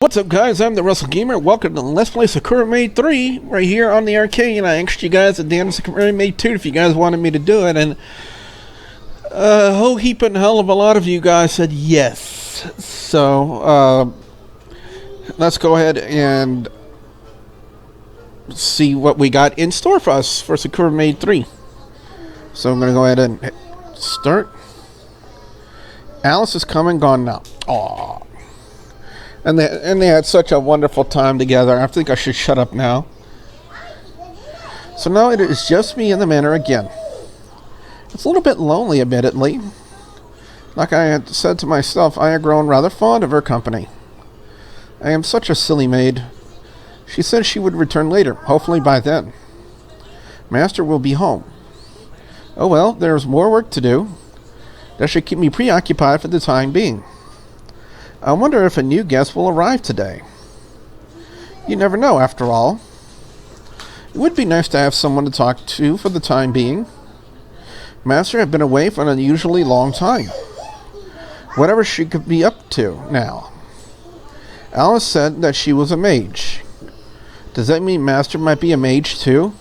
What's up, guys? I'm the Wrestlegamer. Welcome to Let's Play Sakura Maid 3 right here on the arcade. I asked you guys at the end of Sakura Maid 2 if you guys wanted me to do it, and a whole heap and hell of a lot of you guys said yes. So, let's go ahead and see what we got in store for us for Sakura Maid 3. So I'm going to go ahead and start. Alice is come and gone now. Aww. And they had such a wonderful time together. I think I should shut up now. So now it is just me in the manor again. It's a little bit lonely, admittedly. Like I had said to myself, I have grown rather fond of her company. I am such a silly maid. She said she would return later, hopefully by then. Master will be home. Oh well, there's more work to do. That should keep me preoccupied for the time being. I wonder if a new guest will arrive today. You never know, after all. It would be nice to have someone to talk to for the time being. Master had been away for an unusually long time. Whatever she could be up to now. Alice said that she was a mage. Does that mean Master might be a mage too?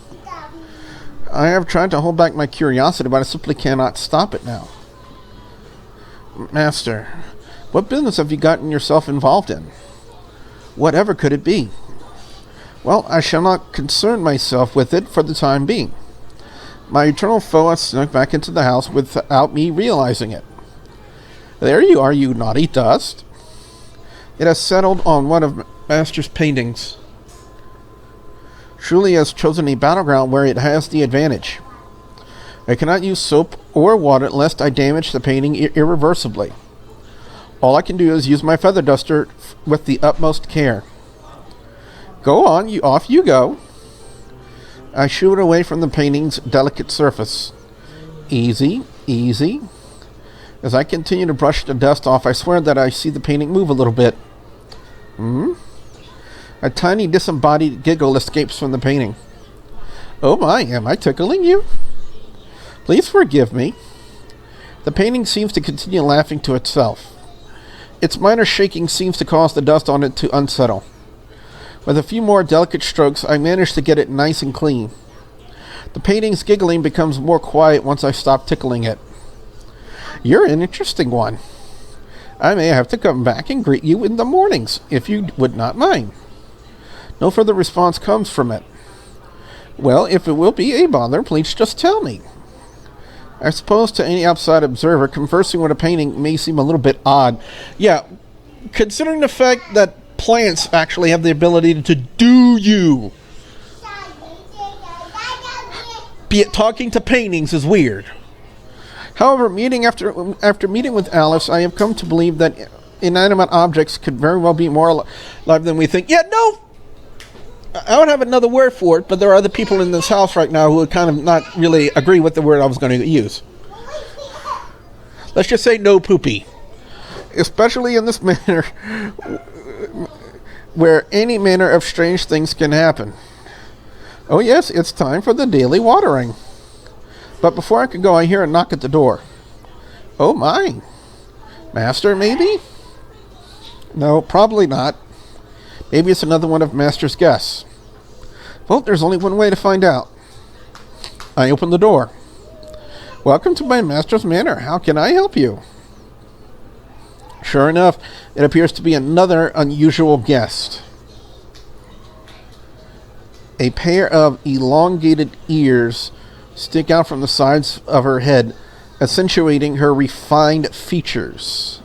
I have tried to hold back my curiosity, but I simply cannot stop it now. Master, what business have you gotten yourself involved in? Whatever could it be? Well, I shall not concern myself with it for the time being. My eternal foe has snuck back into the house without me realizing it. There you are, you naughty dust. It has settled on one of Master's paintings. Truly has chosen a battleground where it has the advantage. I cannot use soap or water lest I damage the painting irreversibly. All I can do is use my feather duster with the utmost care. Go on, off you go. I shoo it away from the painting's delicate surface. Easy, easy. As I continue to brush the dust off, I swear that I see the painting move a little bit. A tiny disembodied giggle escapes from the painting. Oh my, am I tickling you? Please forgive me. The painting seems to continue laughing to itself. Its minor shaking seems to cause the dust on it to unsettle. With a few more delicate strokes, I manage to get it nice and clean. The painting's giggling becomes more quiet once I stop tickling it. You're an interesting one. I may have to come back and greet you in the mornings, if you would not mind. No further response comes from it. Well, if it will be a bother, please just tell me. I suppose to any outside observer, conversing with a painting may seem a little bit odd. Yeah, considering the fact that plants actually have the ability to do you. Be it talking to paintings is weird. However, after meeting with Alice, I have come to believe that inanimate objects could very well be more alive than we think. Yeah, no! I don't have another word for it, but there are other people in this house right now who would kind of not really agree with the word I was going to use. Let's just say no poopy. Especially in this manner, where any manner of strange things can happen. Oh yes, it's time for the daily watering. But before I can go, I hear a knock at the door. Oh my. Master, maybe? No, probably not. Maybe it's another one of Master's guests. Well, there's only one way to find out. I open the door. Welcome to my Master's manor. How can I help you? Sure enough, it appears to be another unusual guest. A pair of elongated ears stick out from the sides of her head, accentuating her refined features.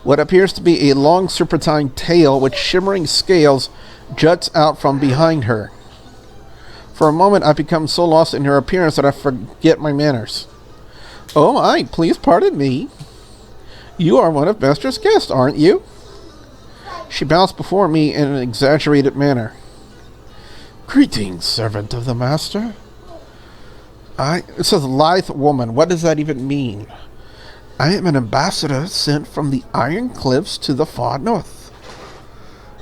What appears to be a long serpentine tail with shimmering scales juts out from behind her. For a moment, I become so lost in her appearance that I forget my manners. Oh my, please pardon me. You are one of Master's guests, aren't you? She bows before me in an exaggerated manner. Greetings, servant of the Master. It says lithe woman. What does that even mean? I am an ambassador sent from the Iron Cliffs to the far north.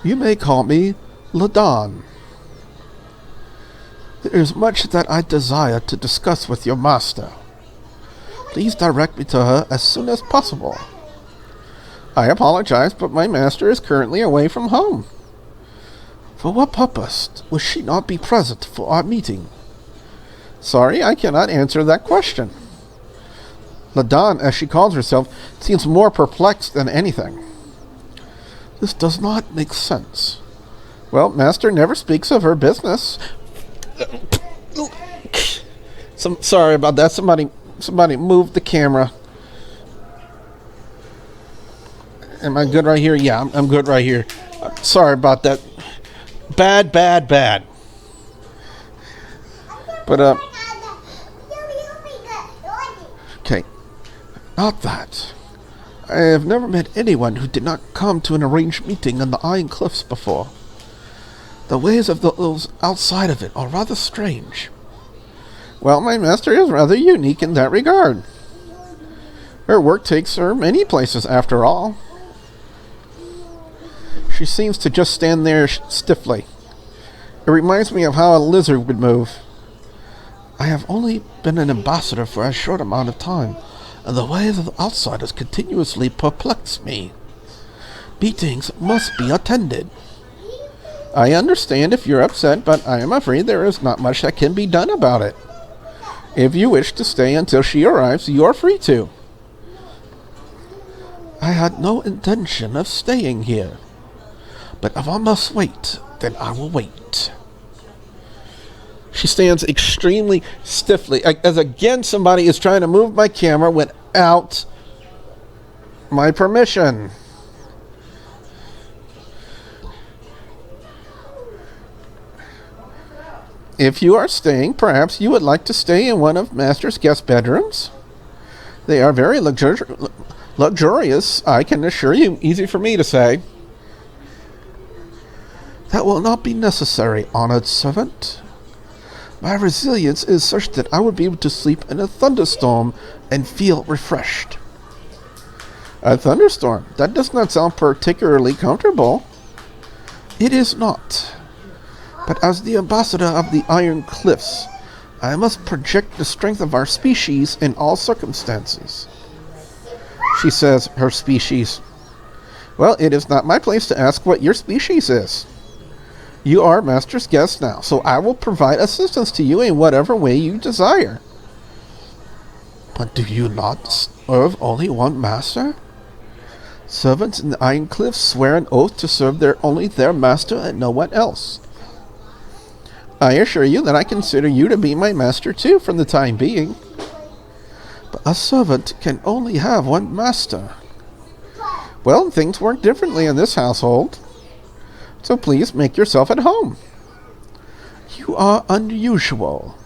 You may call me Ladon. There is much that I desire to discuss with your master. Please direct me to her as soon as possible. I apologize, but my master is currently away from home. For what purpose will she not be present for our meeting? Sorry, I cannot answer that question. Ladon, as she calls herself, seems more perplexed than anything. This does not make sense. Well, Master never speaks of her business. Sorry about that. Somebody moved the camera. Am I good right here? Yeah, I'm good right here. Sorry about that. Bad. But, okay. Not that. I have never met anyone who did not come to an arranged meeting in the Iron Cliffs before. The ways of those outside of it are rather strange. Well, my master is rather unique in that regard. Her work takes her many places, after all. She seems to just stand there stiffly. It reminds me of how a lizard would move. I have only been an ambassador for a short amount of time, and the ways of outsiders continuously perplex me. Meetings must be attended. I understand if you're upset, but I am afraid there is not much that can be done about it. If you wish to stay until she arrives, you are free to. I had no intention of staying here. But if I must wait, then I will wait. She stands extremely stiffly, as again somebody is trying to move my camera without my permission. If you are staying, perhaps you would like to stay in one of Master's guest bedrooms. They are very luxurious, I can assure you. Easy for me to say. That will not be necessary, honored servant. My resilience is such that I would be able to sleep in a thunderstorm and feel refreshed. A thunderstorm? That does not sound particularly comfortable. It is not. But as the ambassador of the Iron Cliffs, I must project the strength of our species in all circumstances. She says, her species. Well, it is not my place to ask what your species is. You are Master's guest now, so I will provide assistance to you in whatever way you desire. But do you not serve only one master? Servants in the Iron Cliffs swear an oath to serve only their master and no one else. I assure you that I consider you to be my master too, for the time being. But a servant can only have one master. Well, things work differently in this household. So please make yourself at home. You are unusual.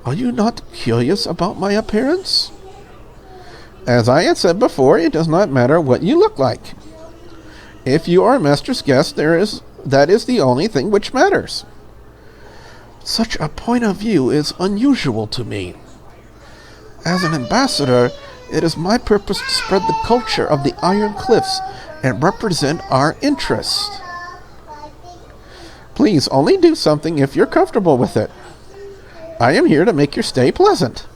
Are you not curious about my appearance? As I had said before, it does not matter what you look like. If you are a master's guest, that is the only thing which matters. Such a point of view is unusual to me. As an ambassador, it is my purpose to spread the culture of the Iron Cliffs and represent our interests. Please only do something if you're comfortable with it. I am here to make your stay pleasant.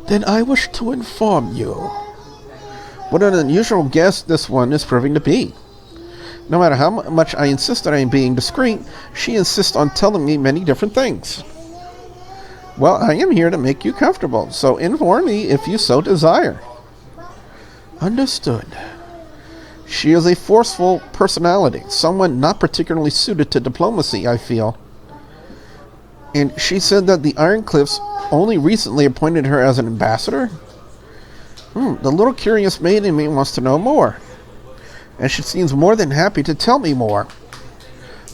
Then I wish to inform you. What an unusual guest this one is proving to be. No matter how much I insist that I am being discreet, she insists on telling me many different things. Well, I am here to make you comfortable, so inform me if you so desire. Understood. She is a forceful personality, someone not particularly suited to diplomacy, I feel. And she said that the Iron Cliffs only recently appointed her as an ambassador? The little curious maid in me wants to know more. And she seems more than happy to tell me more.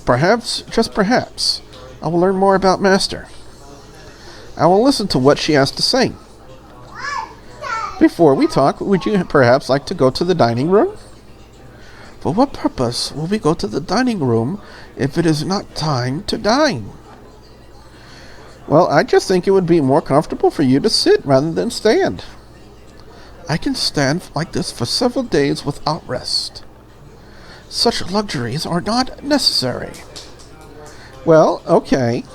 Perhaps, just perhaps, I will learn more about Master. I will listen to what she has to say. Before we talk, would you perhaps like to go to the dining room? For what purpose will we go to the dining room if it is not time to dine? Well, I just think it would be more comfortable for you to sit rather than stand. I can stand like this for several days without rest. Such luxuries are not necessary. Well, okay.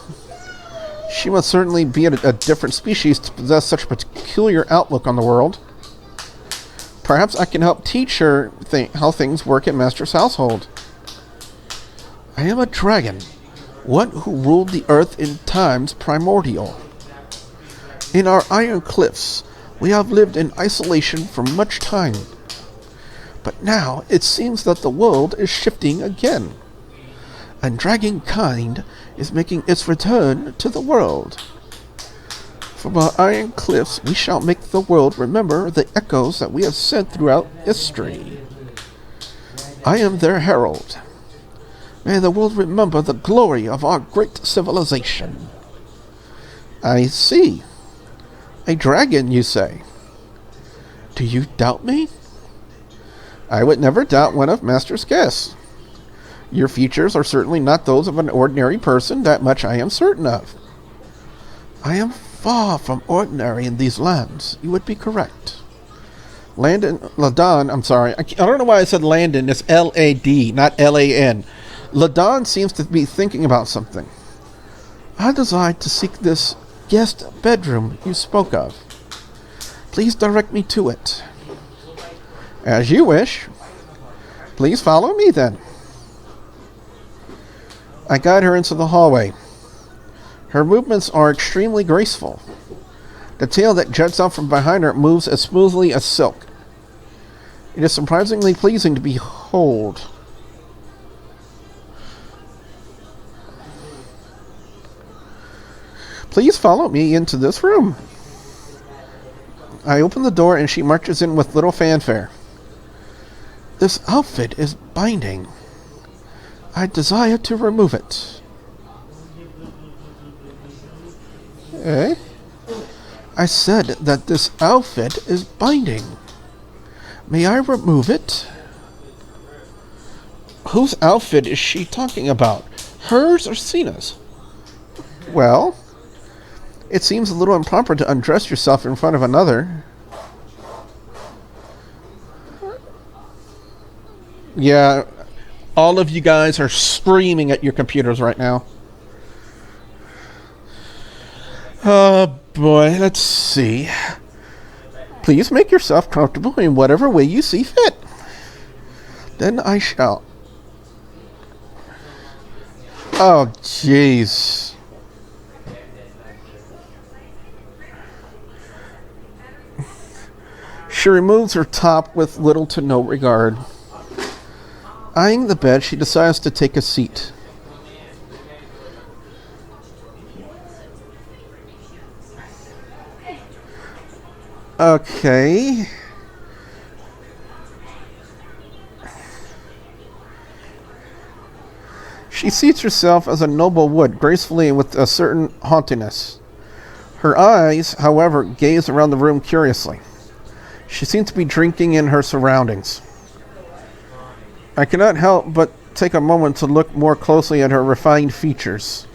She must certainly be a different species to possess such a peculiar outlook on the world. Perhaps I can help teach her how things work in Master's household. I am a dragon, one who ruled the earth in times primordial. In our iron cliffs, we have lived in isolation for much time. But now it seems that the world is shifting again, and dragonkind is making its return to the world. From our iron cliffs, we shall make the world remember the echoes that we have sent throughout history. I am their herald. May the world remember the glory of our great civilization. I see. A dragon, you say? Do you doubt me? I would never doubt one of Master's guests. Your features are certainly not those of an ordinary person, that much I am certain of. I am far from ordinary in these lands. You would be correct. Ladon, I'm sorry. I don't know why I said Landon. It's L-A-D, not L-A-N. Ladon seems to be thinking about something. I desire to seek this guest bedroom you spoke of. Please direct me to it. As you wish. Please follow me then. I guide her into the hallway. Her movements are extremely graceful. The tail that juts out from behind her moves as smoothly as silk. It is surprisingly pleasing to behold. Please follow me into this room. I open the door and she marches in with little fanfare. This outfit is binding. I desire to remove it. Eh? I said that this outfit is binding. May I remove it? Whose outfit is she talking about? Hers or Cena's? Well, it seems a little improper to undress yourself in front of another. Yeah, all of you guys are screaming at your computers right now. Oh boy, let's see. Please make yourself comfortable in whatever way you see fit. Then I shall. Oh, jeez. She removes her top with little to no regard. Eyeing the bed, she decides to take a seat. Okay. She seats herself as a noble would, gracefully and with a certain haughtiness. Her eyes, however, gaze around the room curiously. She seems to be drinking in her surroundings. I cannot help but take a moment to look more closely at her refined features.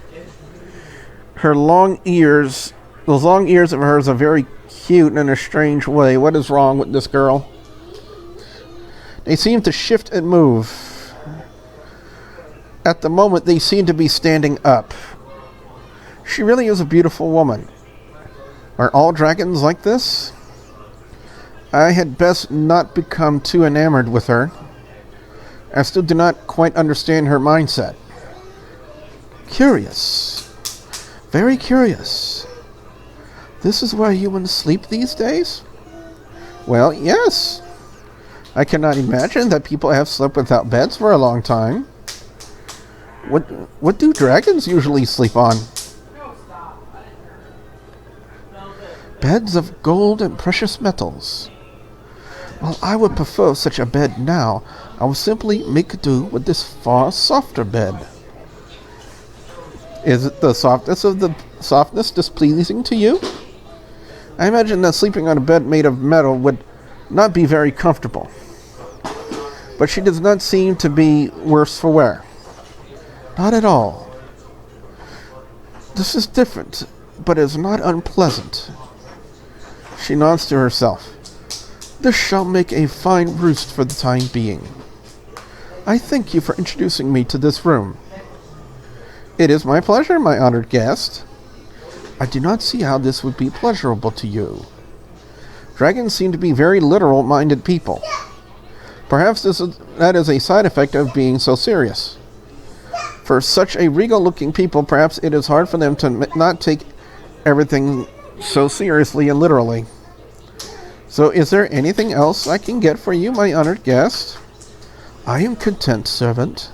Her long ears, those long ears of hers are very cute in a strange way. What is wrong with this girl? They seem to shift and move. At the moment, they seem to be standing up. She really is a beautiful woman. Are all dragons like this? I had best not become too enamored with her. I still do not quite understand her mindset. Curious. Very curious. This is where humans sleep these days? Well, yes. I cannot imagine that people have slept without beds for a long time. What do dragons usually sleep on? Beds of gold and precious metals. Well, I would prefer such a bed now. I will simply make do with this far softer bed. Is it the softness displeasing to you? I imagine that sleeping on a bed made of metal would not be very comfortable. But she does not seem to be worse for wear. Not at all. This is different, but it is not unpleasant. She nods to herself. This shall make a fine roost for the time being. I thank you for introducing me to this room. It is my pleasure, my honored guest. I do not see how this would be pleasurable to you. Dragons seem to be very literal-minded people. Perhaps that is a side effect of being so serious. For such a regal-looking people, perhaps it is hard for them to not take everything so seriously and literally. So, is there anything else I can get for you, my honored guest? I am content, servant.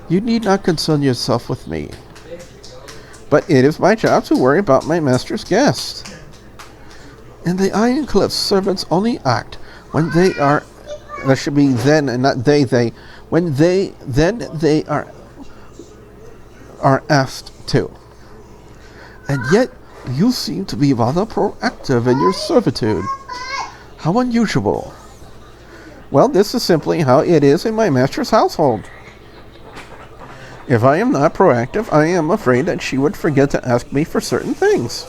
You need not concern yourself with me. But it is my job to worry about my master's guest. In the Iron Cliffs, servants only act when they are... That should be then and not they. When they are asked to. And yet, you seem to be rather proactive in your servitude. How unusual. Well, this is simply how it is in my master's household. If I am not proactive, I am afraid that she would forget to ask me for certain things.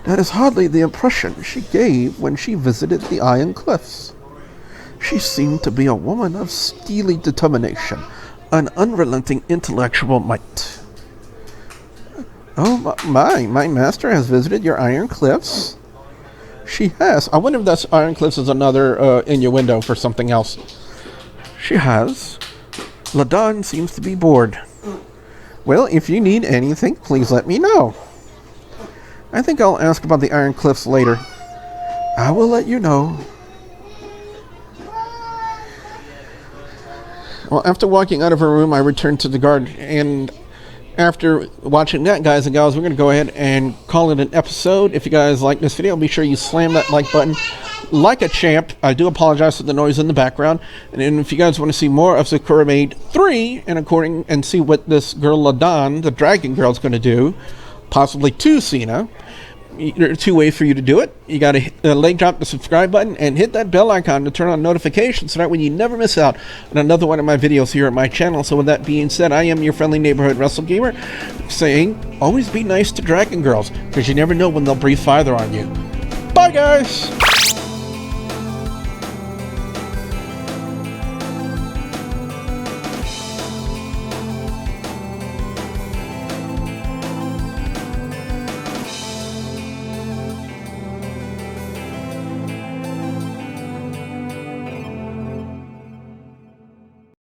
That is hardly the impression she gave when she visited the Iron Cliffs. She seemed to be a woman of steely determination, an unrelenting intellectual might. Oh my master has visited your Iron Cliffs? She has. I wonder if that Iron Cliffs is another innuendo for something else. She has. Ladon seems to be bored. Well, if you need anything, please let me know. I think I'll ask about the Iron Cliffs later. I will let you know. Well, after walking out of her room, I returned to the guard, and after watching that, guys and gals, we're going to go ahead and call it an episode. If you guys like this video, be sure you slam that like button like a champ. I do apologize for the noise in the background. And then if you guys want to see more of Sakura Maid 3 and see what this girl Ladon, the dragon girl, is going to do, possibly to Cena, there are two ways for you to do it. You got to hit the link, drop the subscribe button, and hit that bell icon to turn on notifications so that way you never miss out on another one of my videos here at my channel. So with that being said, I am your friendly neighborhood WrestleGamer saying always be nice to dragon girls because you never know when they'll breathe fire on you. Bye, guys!